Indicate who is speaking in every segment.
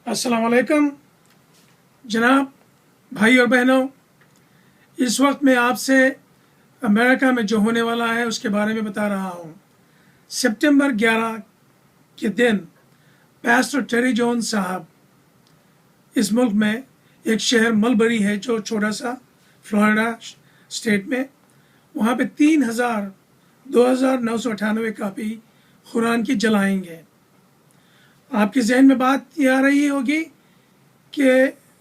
Speaker 1: अस्सलाम वालेकुम जनाब, भाई और बहनों। इस वक्त मैं आपसे अमेरिका में जो होने वाला है उसके बारे में बता रहा हूँ। सितंबर 11 के दिन पास्टर टेरी जोन्स साहब इस मुल्क में एक शहर मलबरी है जो छोटा सा फ्लोरिडा स्टेट में, वहाँ पे 2,998 कापी कुरान की जलाएंगे। आपके जहन में बात ये आ रही होगी कि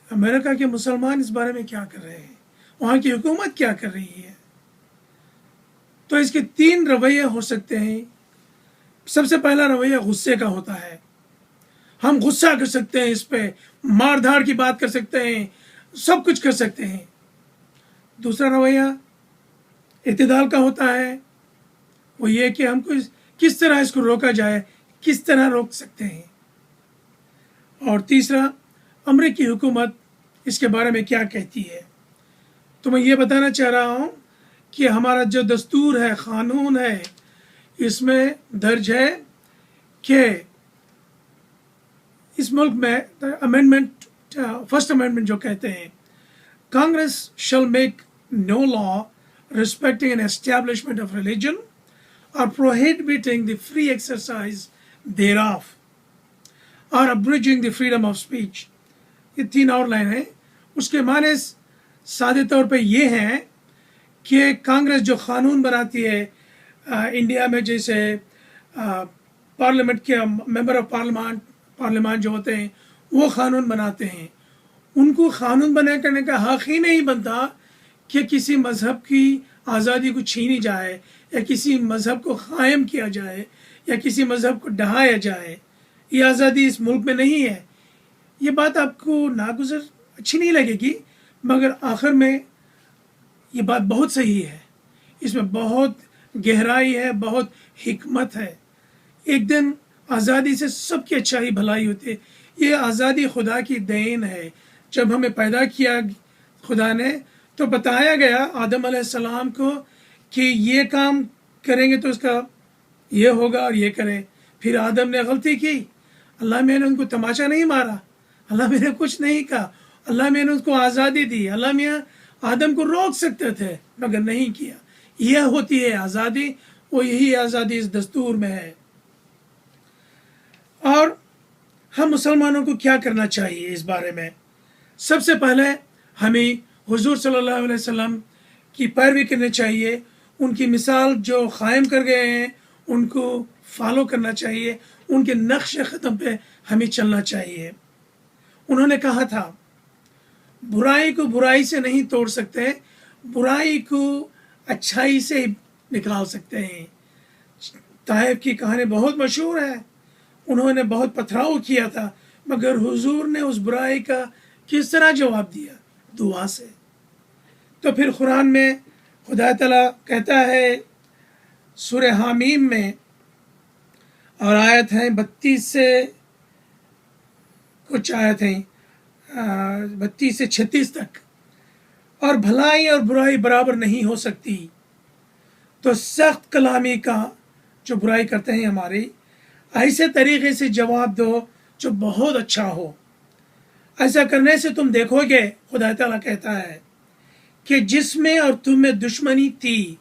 Speaker 1: अमेरिका के मुसलमान इस बारे में क्या कर रहे हैं, वहाँ की हुकूमत क्या कर रही है। तो इसके 3 रवैये हो सकते हैं। सबसे पहला रवैया गुस्से का होता है, हम गुस्सा कर सकते हैं, इस पे मार धाड़ की बात कर सकते हैं, सब कुछ कर सकते हैं। दूसरा रवैया इत्तेदाल का होता है, वो ये कि हमको किस तरह इसको रोका जाए, किस तरह रोक सकते हैं। और तीसरा, अमेरिकी हुकूमत इसके बारे में क्या कहती है। तो मैं ये बताना चाह रहा हूँ कि हमारा जो दस्तूर है, क़ानून है, इसमें दर्ज है कि इस मुल्क में अमेंडमेंट, फर्स्ट अमेंडमेंट जो कहते हैं, Congress shall make no law respecting an establishment of religion or prohibiting the free exercise thereof or abridging the freedom of speech। ये 3 और लाइन है। उसके माने सादे तौर पे ये हैं कि कांग्रेस जो क़ानून बनाती है इंडिया में, जैसे पार्लियामेंट के मेंबर ऑफ पार्लियामेंट जो होते हैं वो क़ानून बनाते हैं, उनको क़ानून बना करने का हक़ ही नहीं बनता कि किसी मज़हब की आज़ादी को छीनी जाए या किसी मज़हब को क़ायम किया जाए या किसी मज़हब को ढहाया जाए। ये आज़ादी इस मुल्क में नहीं है। ये बात आपको नागुज़र अच्छी नहीं लगेगी, मगर आखिर में ये बात बहुत सही है। इसमें बहुत गहराई है, बहुत हिकमत है। एक दिन आज़ादी से सबकी अच्छाई भलाई होती है। ये आज़ादी खुदा की देन है। जब हमें पैदा किया खुदा ने, तो बताया गया आदम अलैहिस्सलाम को कि ये काम करेंगे तो उसका ये होगा और ये करें। फिर आदम ने गलती की, अल्लाह मैंने उनको तमाचा नहीं मारा, अल्लाह मैंने कुछ नहीं कहा, अल्लाह मैंने उसको आज़ादी दी। अल्लाह मियाँ आदम को रोक सकते थे मगर नहीं किया। यह होती है आज़ादी, वो यही आज़ादी इस दस्तूर में है। और हम मुसलमानों को क्या करना चाहिए इस बारे में? सबसे पहले हमें हुजूर सल्लल्लाहु अलैहि वसल्लम की पैरवी करनी चाहिए। उनकी मिसाल जो क़ायम कर गए हैं उनको फॉलो करना चाहिए, उनके नक्श क़दम पे हमें चलना चाहिए। उन्होंने कहा था, बुराई को बुराई से नहीं तोड़ सकते, बुराई को अच्छाई से निकाल सकते हैं। ताइफ की कहानी बहुत मशहूर है। उन्होंने बहुत पथराव किया था, मगर हुजूर ने उस बुराई का किस तरह जवाब दिया? दुआ से। तो फिर कुरान में खुदा तआला कहता है सूरह हामीम में, और आयत हैं 32 से कुछ आयत हैं 32 से 36 तक, और भलाई और बुराई बराबर नहीं हो सकती, तो सख्त कलामी का जो बुराई करते हैं हमारी, ऐसे तरीके से जवाब दो जो बहुत अच्छा हो। ऐसा करने से तुम देखोगे, खुदा ताला कहता है, कि जिसमें और तुम में दुश्मनी थी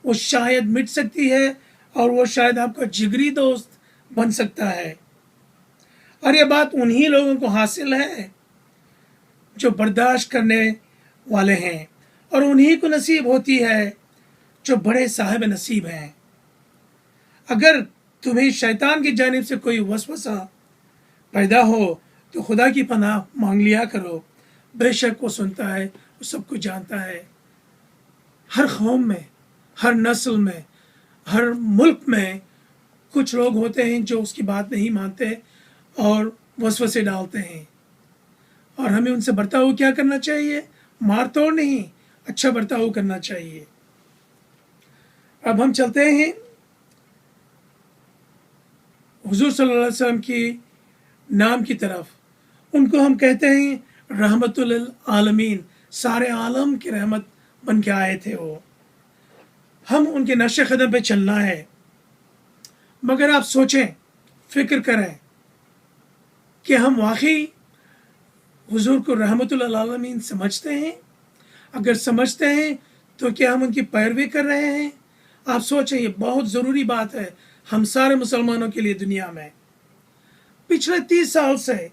Speaker 1: वो शायद मिट सकती है और वो शायद आपका जिगरी दोस्त बन सकता है। और ये बात उन्हीं लोगों को हासिल है जो बर्दाश्त करने वाले हैं, और उन्हीं को नसीब होती है जो बड़े साहिब नसीब हैं। अगर तुम्हें शैतान की जानिब से कोई वसवसा पैदा हो तो खुदा की पनाह मांग लिया करो। बेशक वो सुनता है, वो सब कुछ जानता है। हर कौम में, हर नस्ल में, हर मुल्क में कुछ लोग होते हैं जो उसकी बात नहीं मानते और वसवसे डालते हैं, और हमें उनसे बर्ताव क्या करना चाहिए? मार तोड़ नहीं, अच्छा बर्ताव करना चाहिए। अब हम चलते हैं हुजूर सल्लल्लाहु अलैहि वसल्लम की नाम की तरफ। उनको हम कहते हैं रहमतुल आलमीन, सारे आलम की रहमत बन के आए थे वो। हम उनके नक्शे कदम पे चलना है। मगर आप सोचें, फिक्र करें कि हम वाकई हुजूर को रहमतुल आलमीन समझते हैं? अगर समझते हैं तो क्या हम उनकी पैरवी कर रहे हैं? आप सोचें, ये बहुत ज़रूरी बात है हम सारे मुसलमानों के लिए दुनिया में। पिछले 30 साल से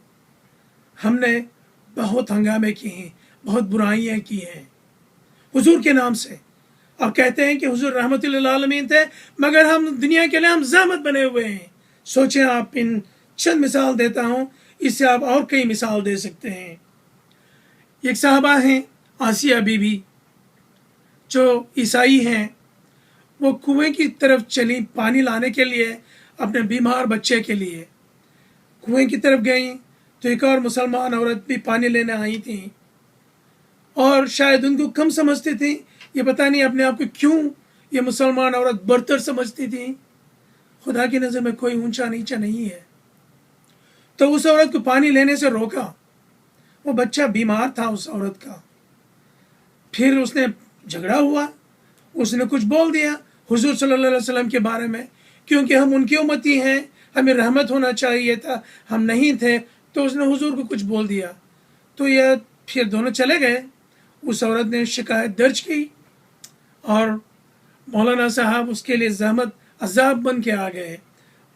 Speaker 1: हमने बहुत हंगामे किए हैं, बहुत बुराइयां की हैं हुजूर के नाम से, और कहते हैं कि हुजूर रहमतुल आलमीन थे, मगर हम दुनिया के लिए हम ज़हमत बने हुए हैं। सोचें, आप इन चंद मिसाल देता हूँ, इससे आप और कई मिसाल दे सकते हैं। एक साहबा हैं आसिया बीबी, जो ईसाई हैं, वो कुएं की तरफ चली पानी लाने के लिए, अपने बीमार बच्चे के लिए कुएं की तरफ गई, तो एक और मुसलमान औरत भी पानी लेने आई थी, और शायद उनको कम समझती थी, ये पता नहीं अपने आप को क्यों ये मुसलमान औरत बरतर समझती थी। खुदा की नज़र में कोई ऊंचा नीचा नहीं है। तो उस औरत को पानी लेने से रोका। वो बच्चा बीमार था उस औरत का। फिर उसने झगड़ा हुआ, उसने कुछ बोल दिया हुजूर सल्लल्लाहु अलैहि वसल्लम के बारे में, क्योंकि हम उनकी उम्मती हैं, हमें रहमत होना चाहिए था, हम नहीं थे, तो उसने हुजूर को कुछ बोल दिया। तो यह फिर दोनों चले गए। उस औरत ने शिकायत दर्ज की और मौलाना साहब उसके लिए ज़हमत अजाब बन के आ गए।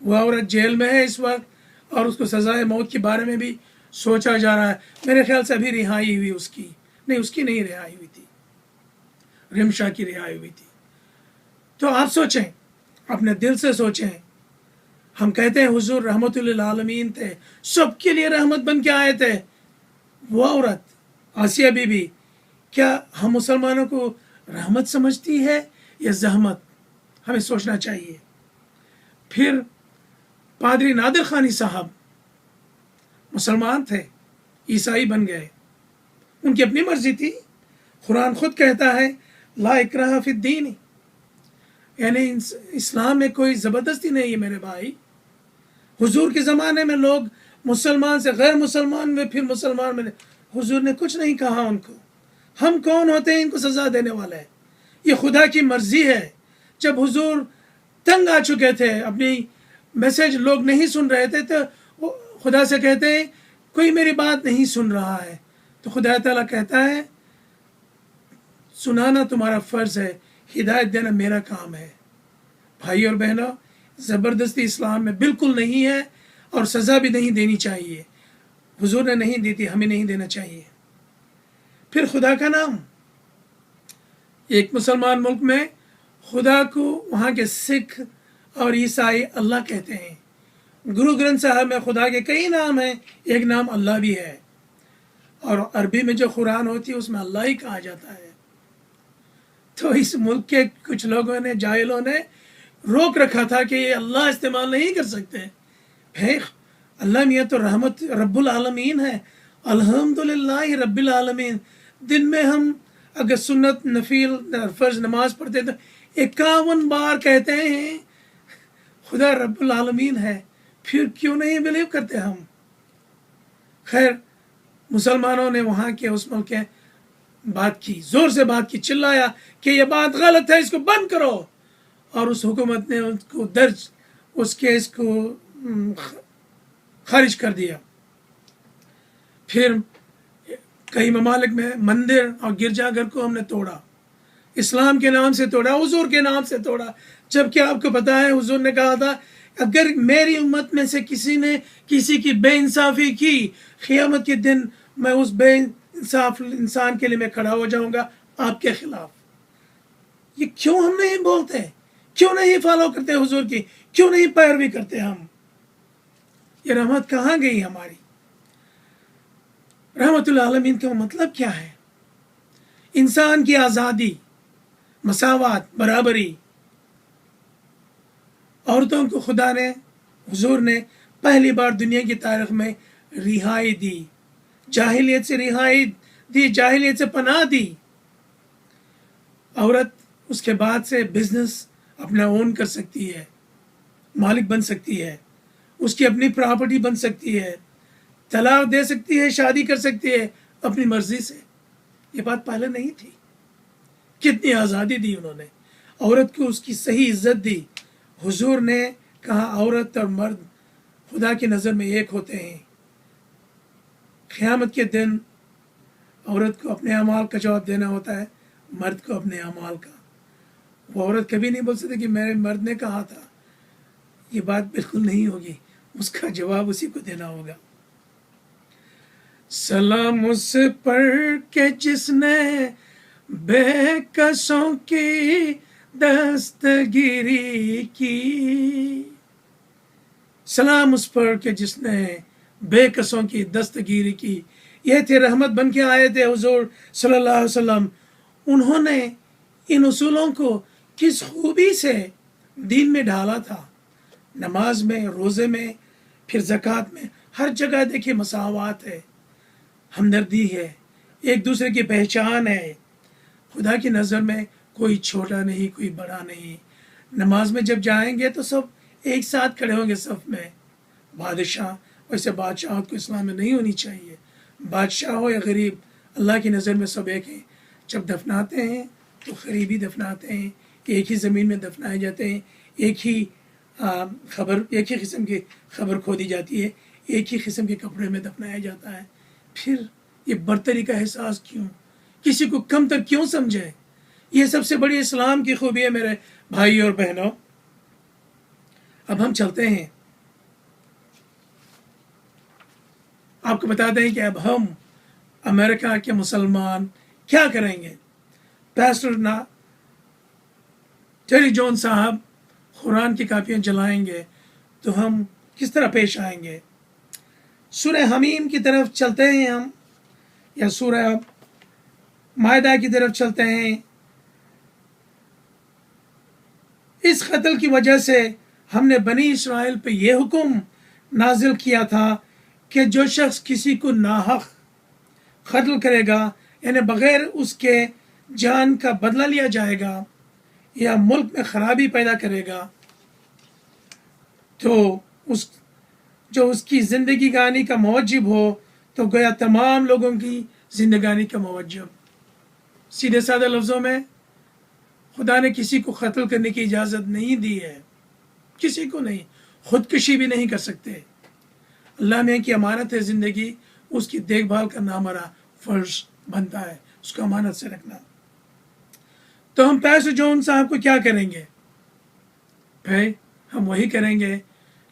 Speaker 1: वह औरत जेल में है इस वक्त, और उसको सज़ाए मौत के बारे में भी सोचा जा रहा है। मेरे ख्याल से अभी रिहाई हुई उसकी, नहीं उसकी नहीं रिहाई हुई थी, रिमशा की रिहाई हुई थी। तो आप सोचें, अपने दिल से सोचें। हम कहते हैं हुजूर रहमतुल आलमीन थे, सबके लिए रहमत बन के आए थे। वो औरत आसिया बीबी, क्या हम मुसलमानों को रहमत समझती है या ज़हमत? हमें सोचना चाहिए। फिर पादरी नादिर खानी साहब मुसलमान थे, ईसाई बन गए, उनकी अपनी मर्जी थी। कुरान खुद कहता है ला इकराह फिद्दीन, यानी इस्लाम में कोई ज़बरदस्ती नहीं है मेरे भाई। हुजूर के ज़माने में लोग मुसलमान से गैर मुसलमान में, फिर मुसलमान में, हुजूर ने कुछ नहीं कहा उनको। हम कौन होते हैं इनको सज़ा देने वाले? ये खुदा की मर्ज़ी है। जब हुजूर तंग आ चुके थे, अपनी मैसेज लोग नहीं सुन रहे थे, तो वो खुदा से कहते हैं कोई मेरी बात नहीं सुन रहा है, तो खुदा ताला कहता है सुनाना तुम्हारा फ़र्ज़ है, हिदायत देना मेरा काम है। भाई और बहनों, ज़बरदस्ती इस्लाम में बिल्कुल नहीं है, और सज़ा भी नहीं देनी चाहिए। हुजूर ने नहीं दी थी, हमें नहीं देना चाहिए। फिर खुदा का नाम, एक मुसलमान मुल्क में खुदा को वहाँ के सिख और ईसाई अल्लाह कहते हैं। गुरु ग्रंथ साहब में खुदा के कई नाम हैं, एक नाम अल्लाह भी है, और अरबी में जो कुरान होती है उसमें अल्लाह ही कहा जाता है। तो इस मुल्क के कुछ लोगों ने, जाहिलों ने रोक रखा था कि ये अल्लाह इस्तेमाल नहीं कर सकते। भाई अल्लाह मियाँ तो रहमत रब्बुल आलमीन है, अल्हम्दुलिल्लाह रब्बिल आलमीन। दिन में हम अगर सुन्नत नफील फ़र्ज नमाज पढ़ते तो 51 बार कहते हैं खुदा रब्बुल आलमीन है, फिर क्यों नहीं बिलीव करते हम? खैर, मुसलमानों ने वहाँ के उस मुल्क के बात की, ज़ोर से बात की, चिल्लाया कि ये बात गलत है, इसको बंद करो, और उस हुकूमत ने उसको दर्ज उस केस को खारिज कर दिया। फिर कई ममालिक में मंदिर और गिरजाघर को हमने तोड़ा, इस्लाम के नाम से तोड़ा, हुजूर के नाम से तोड़ा, जबकि आपको पता है हुजूर ने कहा था अगर मेरी उम्मत में से किसी ने किसी की बेइंसाफ़ी की, क़यामत के दिन मैं उस बेइंसाफ इंसान के लिए मैं खड़ा हो जाऊंगा आपके खिलाफ। ये क्यों हम नहीं बोलते, क्यों नहीं फॉलो करते हुजूर की, क्यों नहीं पैरवी करते हम? ये रहमत कहाँ गई हमारी? रहमतुल आलमीन का मतलब क्या है? इंसान की आज़ादी, मसावत, बराबरी। औरतों को खुदा ने, हुजूर ने पहली बार दुनिया की तारीख में रिहाई दी, जाहिलियत से रिहाई दी, जाहिलियत से पनाह दी। औरत उसके बाद से बिजनेस अपना ओन कर सकती है, मालिक बन सकती है, उसकी अपनी प्रॉपर्टी बन सकती है, तलाक दे सकती है, शादी कर सकती है अपनी मर्जी से। ये बात पहले नहीं थी। कितनी आज़ादी दी उन्होंने, औरत को उसकी सही इज्जत दी। हुजूर ने कहा औरत और मर्द खुदा की नज़र में एक होते हैं। क़यामत के दिन औरत को अपने अमाल का जवाब देना होता है, मर्द को अपने अमाल का। वो औरत कभी नहीं बोल सकती कि मेरे मर्द ने कहा था, ये बात बिल्कुल नहीं होगी, उसका जवाब उसी को देना होगा। सलाम उस पर के जिसने बेकसों की दस्तगिरी की, सलाम उस पर के जिसने बेकसों की दस्तगिरी की। ये थे रहमत बन के आए थे हुजूर सल्लल्लाहु अलैहि वसल्लम। उन्होंने इन उसूलों को किस खूबी से दीन में ढाला था, नमाज में, रोज़े में, फिर ज़कात में, हर जगह देखिए मसावात है, हमदर्दी है, एक दूसरे की पहचान है। खुदा की नज़र में कोई छोटा नहीं, कोई बड़ा नहीं। नमाज में जब जाएंगे तो सब एक साथ खड़े होंगे सफ़ में। बादशाह, वैसे बादशाह को इस्लाम में नहीं होनी चाहिए, बादशाह हो या गरीब, अल्लाह की नज़र में सब एक हैं। जब दफनाते हैं तो गरीबी दफनाते हैं, एक ही ज़मीन में दफनाए जाते हैं, एक ही किस्म की खबर खोदी जाती है, एक ही किस्म के कपड़े में दफनाया जाता है। फिर ये बर्तरी का एहसास क्यों, किसी को कमतर क्यों समझे? ये सबसे बड़ी इस्लाम की खूबी है मेरे भाई और बहनों। अब हम चलते हैं, आपको बताते हैं कि अब हम अमेरिका के मुसलमान क्या करेंगे। पैस्टर टेरी जॉन साहब कुरान की कापियाँ जलाएंगे तो हम किस तरह पेश आएंगे। सूरह हमीम की तरफ चलते हैं हम, या सूरह मायदा की तरफ चलते हैं। इस कत्ल की वजह से हमने बनी इसराइल पे ये हुक्म नाजिल किया था कि जो शख्स किसी को नाहक कत्ल करेगा, यानी बग़ैर उसके जान का बदला लिया जाएगा, या मुल्क में ख़राबी पैदा करेगा, तो उसकी ज़िंदगी गानी का मौजिब हो, तो गोया तमाम लोगों की ज़िंदगानी का मौजिब। सीधे साधे लफ्ज़ों में खुदा ने किसी को कत्ल करने की इजाज़त नहीं दी है, किसी को नहीं, ख़ुदकुशी भी नहीं कर सकते। अल्लाह में की अमानत है ज़िंदगी, उसकी देखभाल करना हमारा फ़र्ज़ बनता है, उसको अमानत से रखना। तो हम पैस्टर जॉन साहब को क्या करेंगे भाई? हम वही करेंगे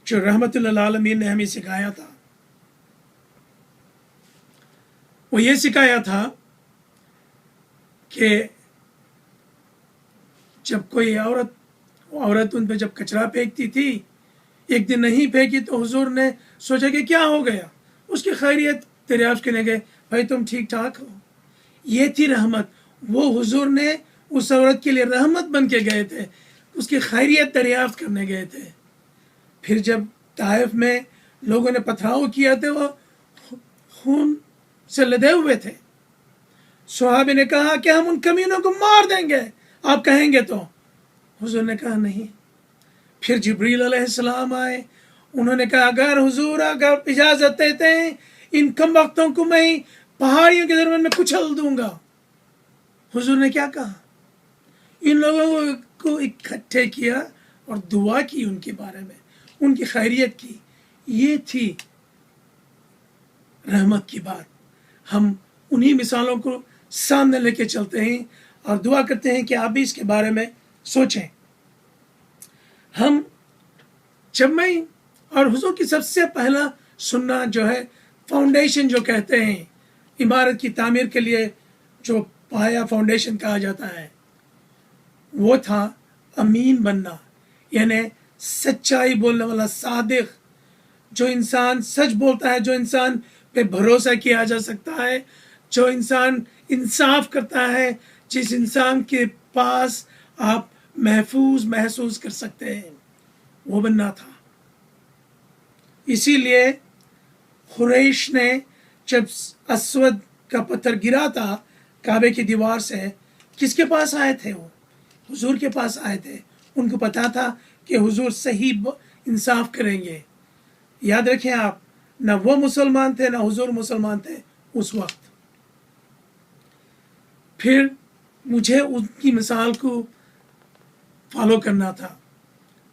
Speaker 1: जो रहमतुल्लिल आलमीन ने हमें सिखाया था। वो ये सिखाया था कि जब कोई औरत उन पर जब कचरा फेंकती थी, एक दिन नहीं फेंकी तो हुजूर ने सोचा कि क्या हो गया, उसकी खैरियत दरियाफ्त करने गए, भाई तुम ठीक ठाक हो। ये थी रहमत। वो हुजूर ने उस औरत के लिए रहमत बन के गए थे, उसकी खैरियत दरियाफ्त करने गए थे। फिर जब ताइफ में लोगों ने पथराव किया तो वो खून से लदे हुए थे। सहाबे ने कहा कि हम उन कमीनों को मार देंगे, आप कहेंगे तो? हुजूर ने कहा नहीं। फिर जिब्रील अलैहिस्सलाम आए, उन्होंने कहा अगर हुजूर अगर इजाज़त देते हैं, इन कम वक्तों को मैं पहाड़ियों के दरमियान में कुचल दूंगा। हुजूर ने क्या कहा? इन लोगों को इकट्ठे किया और दुआ की उनके बारे में, उनकी खैरियत की। ये थी रहमत की बात। हम उन्हीं मिसालों को सामने लेके चलते हैं और दुआ करते हैं कि आप भी इसके बारे में सोचें। हम जब मैं और हुजूर की सबसे पहला सुन्ना जो है, फाउंडेशन जो कहते हैं, इमारत की तामीर के लिए जो पाया फाउंडेशन कहा जाता है, वो था अमीन बनना, यानी सच्चाई बोलने वाला, सादिक, जो इंसान सच बोलता है, जो इंसान पे भरोसा किया जा सकता है, जो इंसान इंसाफ करता है, जिस इंसान के पास आप महफूज महसूस कर सकते हैं, वो बनना था। इसीलिए खुरैश ने जब अस्वद का पत्थर गिरा था काबे की दीवार से, किसके पास आए थे? वो हुजूर के पास आए थे। उनको पता था कि हुजूर सही इंसाफ करेंगे। याद रखें आप, ना वो मुसलमान थे ना हुजूर मुसलमान थे उस वक्त। फिर मुझे उनकी मिसाल को फॉलो करना था।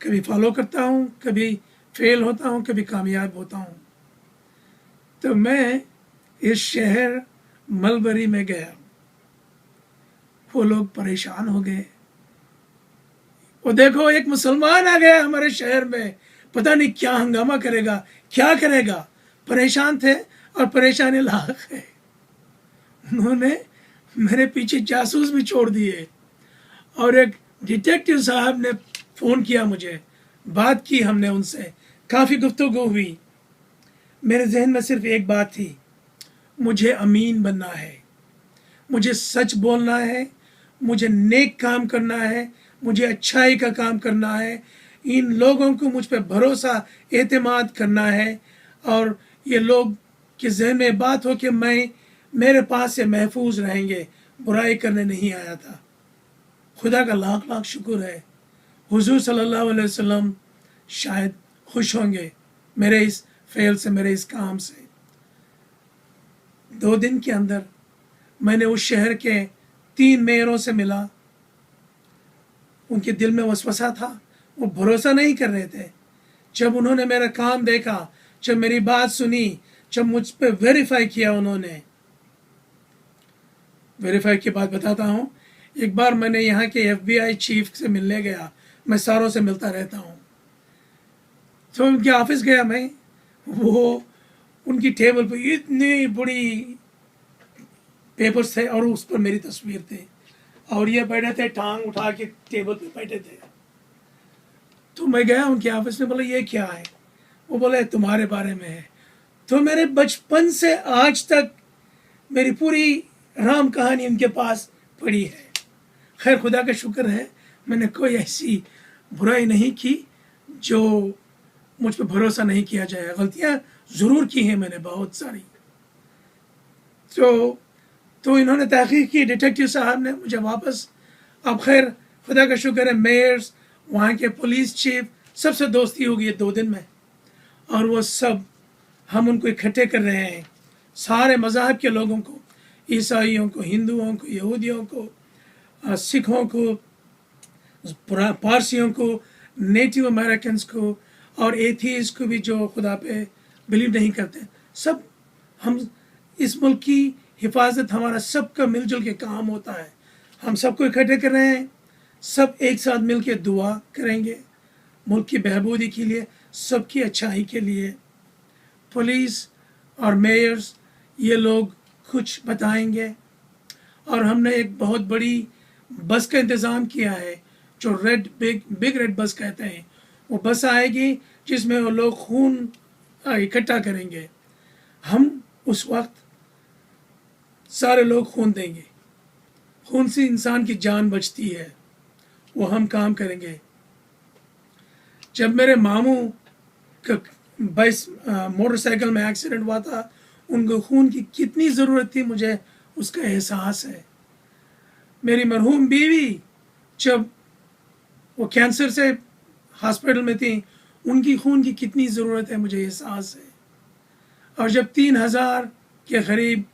Speaker 1: कभी फॉलो करता हूँ, कभी फेल होता हूँ, कभी कामयाब होता हूँ। तो मैं इस शहर मलबरी में गया, वो लोग परेशान हो गए। वो देखो एक मुसलमान आ गया हमारे शहर में, पता नहीं क्या हंगामा करेगा, क्या करेगा। परेशान थे और परेशानी लायक है। उन्होंने मेरे पीछे जासूस भी छोड़ दिए और एक डिटेक्टिव साहब ने फ़ोन किया मुझे, बात की हमने उनसे, काफ़ी गुफ्तगू हुई। मेरे जहन में सिर्फ एक बात थी, मुझे अमीन बनना है, मुझे सच बोलना है, मुझे नेक काम करना है, मुझे अच्छाई का काम करना है, इन लोगों को मुझ पर भरोसा एतमाद करना है और ये लोग के जहन में बात हो कि मेरे पास से महफूज रहेंगे। बुराई करने नहीं आया था। खुदा का लाख लाख शुक्र है, हुजूर सल्लल्लाहु अलैहि वसल्लम शायद खुश होंगे मेरे इस फेल से, मेरे इस काम से। 2 दिन के अंदर मैंने उस शहर के 3 मेयरों से मिला। उनके दिल में वसवसा था, वो भरोसा नहीं कर रहे थे। जब उन्होंने मेरा काम देखा, जब मेरी बात सुनी, जब मुझ पर वेरीफाई किया, उन्होंने वेरीफाई की बात बताता हूँ। एक बार मैंने यहाँ के FBI चीफ से मिलने गया, मैं सारों से मिलता रहता हूँ, तो उनके ऑफिस गया मैं। वो उनकी टेबल पर इतनी बड़ी पेपर्स थे और उस पर मेरी तस्वीर थी और ये बैठे थे टांग उठा के टेबल पे बैठे थे। तो मैं गया उनके ऑफिस में, बोला ये क्या है? वो बोले तुम्हारे बारे में है। तो मेरे बचपन से आज तक मेरी पूरी राम कहानी उनके पास पड़ी है। खैर खुदा का शुक्र है, मैंने कोई ऐसी बुराई नहीं की जो मुझ पर भरोसा नहीं किया जाए। गलतियां ज़रूर की हैं मैंने, बहुत सारी। तो इन्होंने तहकीक की, डिटेक्टिव साहब ने मुझे वापस, अब खैर खुदा का शुक्र है, मेयर्स, वहाँ के पुलिस चीफ, सबसे दोस्ती हो गई 2 दिन में। और वो सब हम उनको इकट्ठे कर रहे हैं, सारे मज़हब के लोगों को, ईसाइयों को, हिंदुओं को, यहूदियों को, सिखों को, पारसियों को, नेटिव अमेरिकन्स को और एथीस्ट को भी जो खुदा पे बिलीव नहीं करते। सब हम, इस मुल्क की हिफाजत हमारा सबका मिलजुल के काम होता है। हम सबको इकट्ठे कर रहे हैं, सब एक साथ मिल के दुआ करेंगे मुल्क की बहबूदी के लिए, सबकी अच्छाई के लिए। पुलिस और मेयर्स ये लोग कुछ बताएंगे और हमने एक बहुत बड़ी बस का इंतज़ाम किया है जो बिग रेड बस कहते हैं। वो बस आएगी जिसमें वो लोग खून इकट्ठा करेंगे। हम उस वक्त सारे लोग खून देंगे, खून से इंसान की जान बचती है, वो हम काम करेंगे। जब मेरे मामू का मोटरसाइकिल में एक्सीडेंट हुआ था, उनको खून की कितनी ज़रूरत थी मुझे उसका एहसास है। मेरी मरहूम बीवी जब वो कैंसर से हॉस्पिटल में थी, उनकी खून की कितनी ज़रूरत है मुझे एहसास है। और जब 3000 के करीब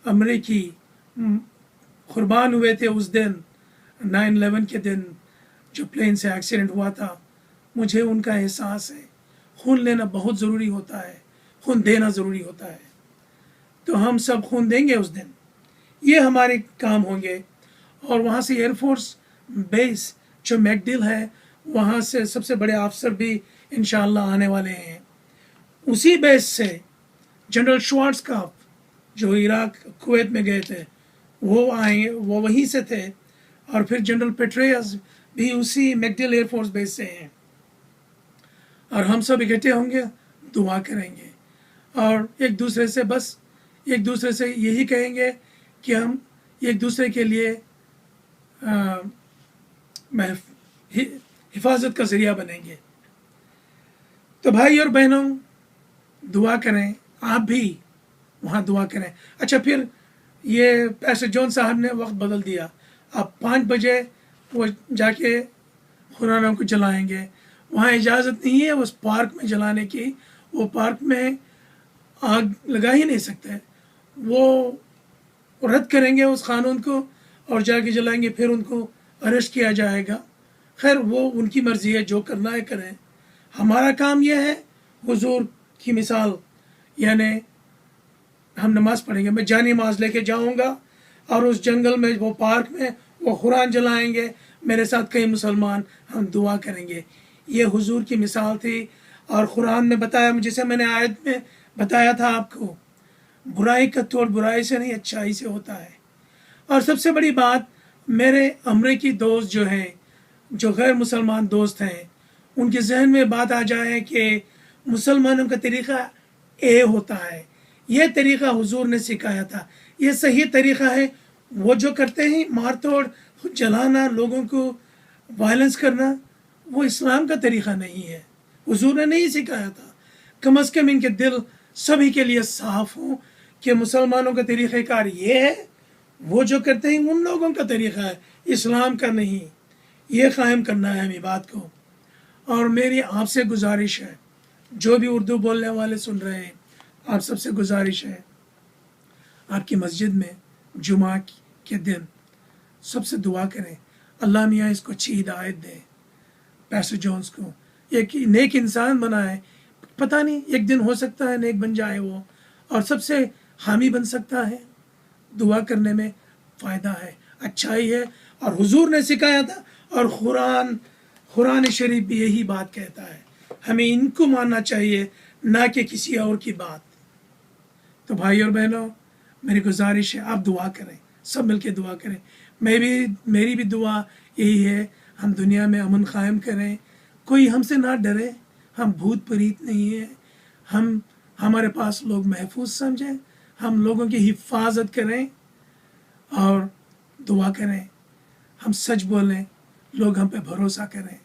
Speaker 1: अमरीकी कुर्बान हुए थे उस दिन, 9/11 के दिन जो प्लेन से एक्सीडेंट हुआ था, मुझे उनका एहसास है। खून लेना बहुत ज़रूरी होता है, खून देना ज़रूरी होता है। तो हम सब खून देंगे उस दिन, ये हमारे काम होंगे। और वहाँ से एयरफोर्स बेस जो मैकडिल है, वहाँ से सबसे बड़े अफसर भी इंशाअल्लाह आने वाले हैं। उसी बेस से जनरल श्वार्ट्ज़कॉफ जो इराक कुवैत में गए थे, वो आएंगे, वो वहीं से थे। और फिर जनरल पेट्रेयस भी उसी मैकडिल एयरफोर्स बेस से हैं। और हम सब इकट्ठे होंगे, दुआ करेंगे और एक दूसरे से यही कहेंगे कि हम एक दूसरे के लिए हिफाजत का ज़रिया बनेंगे। तो भाई और बहनों, दुआ करें, आप भी वहाँ दुआ करें। अच्छा, फिर ये पैस्टर जॉन साहब ने वक्त बदल दिया, अब 5 बजे वो जाके खुराना को जलाएंगे। वहाँ इजाज़त नहीं है उस पार्क में जलाने की, वो पार्क में आग लगा ही नहीं सकते। वो रद्द करेंगे उस कानून को और जाके जलाएंगे, फिर उनको अरेस्ट किया जाएगा। खैर वो उनकी मर्ज़ी है, जो करना है करें। हमारा काम यह है हुजूर की मिसाल यानी हम नमाज पढ़ेंगे, मैं जानी नमाज लेके जाऊंगा और उस जंगल में, वो पार्क में वो कुरान जलाएंगे, मेरे साथ कई मुसलमान, हम दुआ करेंगे। ये हुजूर की मिसाल थी। और कुरान में बताया, जिसे मैंने आयत में बताया था आपको, बुराई का तोड़ बुराई से नहीं अच्छाई से होता है। और सबसे बड़ी बात, मेरे अमरीकी दोस्त जो हैं, जो गैर मुसलमान दोस्त हैं, उनके जहन में बात आ जाए कि मुसलमानों का तरीक़ा ए होता है, ये तरीक़ा हुजूर ने सिखाया था, ये सही तरीक़ा है। वो जो करते हैं मार तोड़, जलाना, लोगों को वायलेंस करना, वो इस्लाम का तरीक़ा नहीं है, हुजूर ने नहीं सिखाया था। कम अज़ कम इनके दिल सभी के लिए साफ़ हों कि मुसलमानों का तरीक़ाकार ये है, वो जो करते हैं उन लोगों का तरीक़ा है, इस्लाम का नहीं। ये कायम करना है हमें बात को। और मेरी आपसे गुजारिश है, जो भी उर्दू बोलने वाले सुन रहे हैं, आप सबसे गुजारिश है, आपकी मस्जिद में जुमा के दिन सबसे दुआ करें, अल्लाह मियाँ इसको अच्छी हिदायत दे, पैस्टर जोन्स को एक नेक इंसान बनाए। पता नहीं, एक दिन हो सकता है नेक बन जाए वो, और सबसे हामी बन सकता है। दुआ करने में फ़ायदा है, अच्छाई है, और हुजूर ने सिखाया था। और कुरान शरीफ भी यही बात कहता है, हमें इनको मानना चाहिए, ना कि किसी और की बात। तो भाई और बहनों, मेरी गुजारिश है, आप दुआ करें, सब मिलके दुआ करें। मेरी भी दुआ यही है, हम दुनिया में अमन कायम करें, कोई हमसे ना डरे, हम भूत प्रीत नहीं है, हम हमारे पास लोग महफूज समझें, हम लोगों की हिफाजत करें और दुआ करें, हम सच बोलें, लोग हम पे भरोसा करें।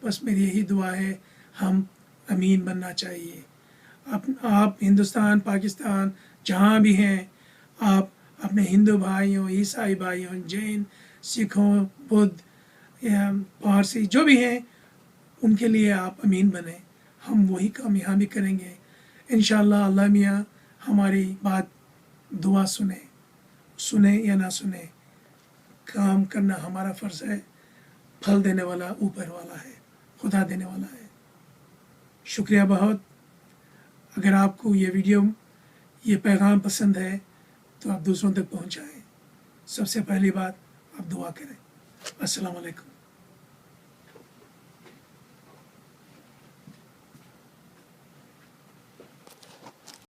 Speaker 1: बस मेरी यही दुआ है, हम अमीन बनना चाहिए। आप हिंदुस्तान, पाकिस्तान, जहाँ भी हैं, आप अपने हिंदू भाइयों, ईसाई भाइयों, जैन, सिखों, बुद्ध या पारसी जो भी हैं, उनके लिए आप अमीन बने। हम वही काम यहाँ भी करेंगे इंशाअल्लाह। अल्लाह मियाँ हमारी बात, दुआ सुने या ना सुने, काम करना हमारा फ़र्ज़ है। फल देने वाला ऊपर वाला है, खुदा देने वाला है। शुक्रिया बहुत। अगर आपको ये वीडियो, ये पैगाम पसंद है तो आप दूसरों तक पहुँचाएँ। सबसे पहली बात, आप दुआ करें। अस्सलाम वालेकुम।